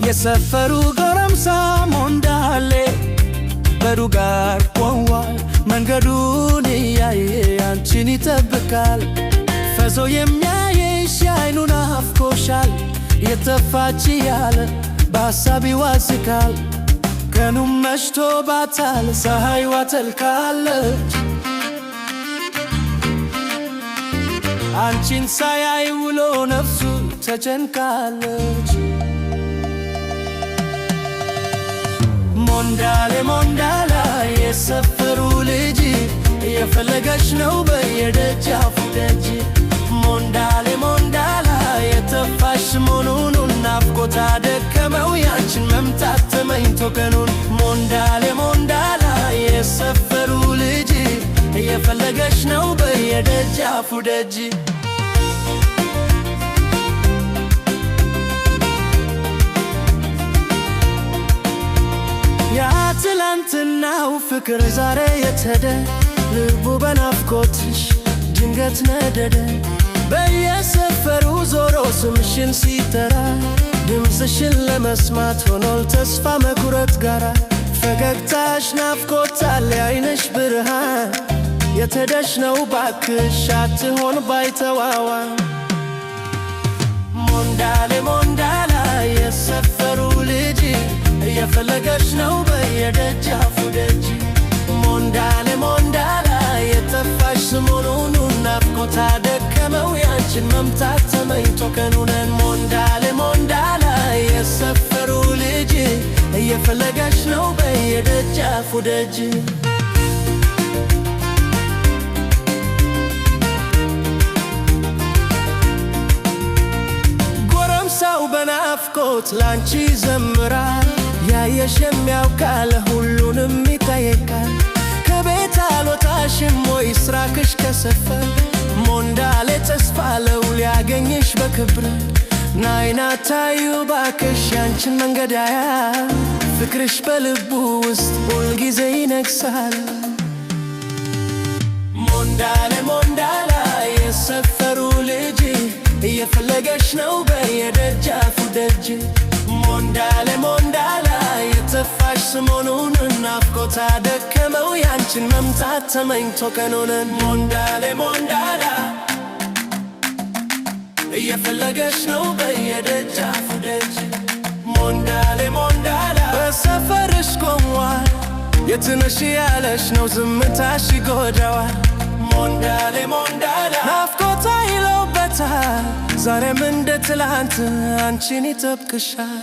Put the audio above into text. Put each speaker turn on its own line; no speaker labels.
የሰፈሩ ጎረምሳ ሞንዳሌ በዱጋር ቆሟል። መንገዱን እያየ አንቺን ይጠብቃል። ፈዞ የሚያይሽ አይኑን አፍቆሻል። የተፋች ያለ በሐሳብ ይዋዝቃል። ቀኑም መሽቶ ባታል ፀሐይዋ ጠልቃለች። አንቺን ሳያይ ውሎ ነፍሱ ተጨንቃለች። ሞንዳሌ ሞንዳላ የሰፈሩ ልጅ የፈለገሽ ነው በየደጃፉ ደጅ። ሞንዳሌ ሞንዳላ የተፋሽ መሆኑን ናፍቆት አደከመው ያንቺን መምጣት ተመኝቶ ቀኑን። ሞንዳሌ ሞንዳላ የሰፈሩ ልጅ የፈለገሽ ነው በየደጃፉ ደጅ። የትላንትናው ፍቅር ዛሬ የተደ ልቡ በናፍቆትሽ ድንገት ነደደ። በየሰፈሩ ዞሮ ስምሽን ሲጠራ ድምፅሽን ለመስማት ሆኖል ተስፋ መቁረጥ ጋራ። ፈገግታሽ ናፍቆታል የዓይንሽ ብርሃን የተደሽ ነው ባክሽ አትሆን ባይተዋዋ። ሞንዳሌ ሞንዳላ የሰፈሩ ልጅ የፈለገሽ ነው በየደጃፉ ደጅ። ሞንዳሌ ሞንዳላ የጠፋሽ ሰሞኑን ናፍቆት አደከመው ያንቺን መምጣት ተመኝቶ ቀኑነን። ሞንዳሌ ሞንዳላ የሰፈሩ ልጅ የፈለገሽ ነው በየደጃፉ ደጅ። ጎረምሳው በናፍቆት ላንቺ ዘምራል። ያየሽ የሚያውቃል ሁሉንም ይጠይቃል። ከቤት አልወጣሽም ወይ ስራክሽ ከሰፈር? ሞንዳሌ ተስፋ ለው ሊያገኝሽ በክብር። ናይና ታዩ ባክሽ ያንቺን መንገድ ያያል። ፍቅርሽ በልቡ ውስጥ ሁልጊዜ ይነግሳል። ሞንዳሌ ሞንዳላ የሰፈሩ ልጅ የፈለገሽ ነው በየደጃፉ ደጅ። ሞንዳሌ ሞንዳላ የተፋሽ ሰሞኑን ናፍቆት አደከመው ያንቺን መምጣት ተመኝቶ ቀኑነን። ሞንዳሌ ሞንዳላ የፈለገሽ ነው በየደጃፉ ደጅ። ሞንዳሌ ሞንዳላ በሰፈርሽ ቆሟል። የትነሽ ያለሽ ነው ዝምታሽ ይጎዳዋል። ሞንዳሌ ሞንዳላ ናፍቆት አይለውበታል። ዛሬም እንደ ትላንት አንቺን ይጠብቅሻል።